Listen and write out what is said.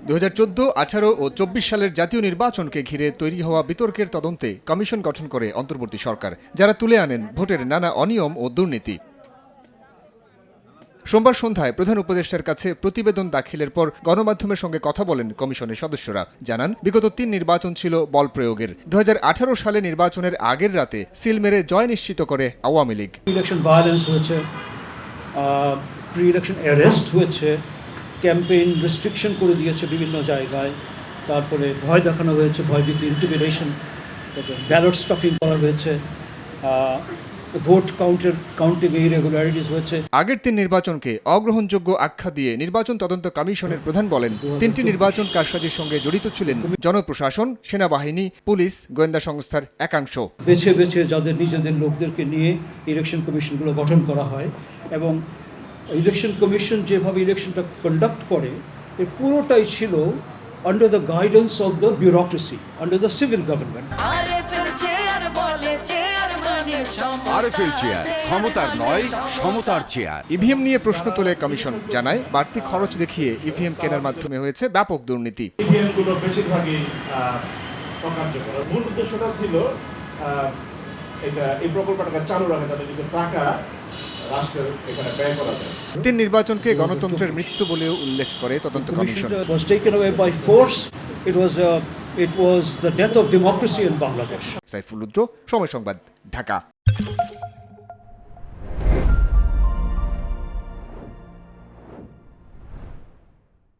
2014, 18 ও 24 সালের জাতীয় নির্বাচনকে ঘিরে তৈরি হওয়া বিতর্কের তদন্তে কমিশন গঠন করে অন্তর্বর্তী সরকার, যারা তুলে আনেন ভোটের নানা অনিয়ম ও দুর্নীতি। সোমবার সন্ধ্যায় প্রধান উপদেষ্টার কাছে প্রতিবেদন দাখিলের পর গণমাধ্যমের সঙ্গে কথা বলেন কমিশনের সদস্যরা। জানান, বিগত 3 নির্বাচন ছিল বল প্রয়োগের। 2018 সালে নির্বাচনের আগের রাতে সিল মেরে জয় নিশ্চিত করে আওয়ামী লীগ। ইলেকশন ভায়োলেন্স হয়েছে, প্রি ইলেকশন অ্যারেস্ট হয়েছে, ক্যাম্পেইন রেস্ট্রিকশন করে দিয়েছে বিভিন্ন জায়গায়, তারপরে ভয় দেখানো হয়েছে, ভয়ভীতি, ইন্টিমিডেশন, ব্যালট স্টাফিং করা হয়েছে, ভোট কাউন্টিং ইরেগুলারিটিস হয়েছে। আগের 3 নির্বাচনকে অগ্রহণযোগ্য আখ্যা দিয়ে নির্বাচন তদন্ত কমিশনের প্রধান বলেন, 3টি নির্বাচন কারসাজির সঙ্গে জড়িত ছিলেন জনপ্রশাসন, সেনাবাহিনী, পুলিশ, গোয়েন্দা সংস্থার একাংশ। বেছে বেছে যাদের নিজেদের লোকদেরকে নিয়ে ইলেকশন কমিশনগুলো গঠন করা হয়, এবং ইলেকশন কমিশন যেভাবে ইলেকশনটা কন্ডাক্ট করে এর পুরোটাই ছিল under the guidance of the bureaucracy, under the civil government. RFL chair, ক্ষমতার নয় সমতার চেয়ার। ইভিএম নিয়ে প্রশ্ন তোলে কমিশন, জানায় বাড়তি খরচ দেখিয়ে ইভিএম কেনার মাধ্যমে হয়েছে ব্যাপক দুর্নীতি। ইভিএমগুলো বেশিরভাগই অকার্যকর। মূল উদ্দেশ্যটা ছিল এই প্রকল্পটাকে চালু রাখা, যাতে কিছু টাকা রাষ্ট্রের এখানে ব্যয় করা যায়। 3 নির্বাচনকে গণতন্ত্রের মৃত্যু বলেও উল্লেখ করে তদন্ত কমিশন। It was the death of democracy in Bangladesh. Saiful Rudra, Somoy Sangbad, Dhaka.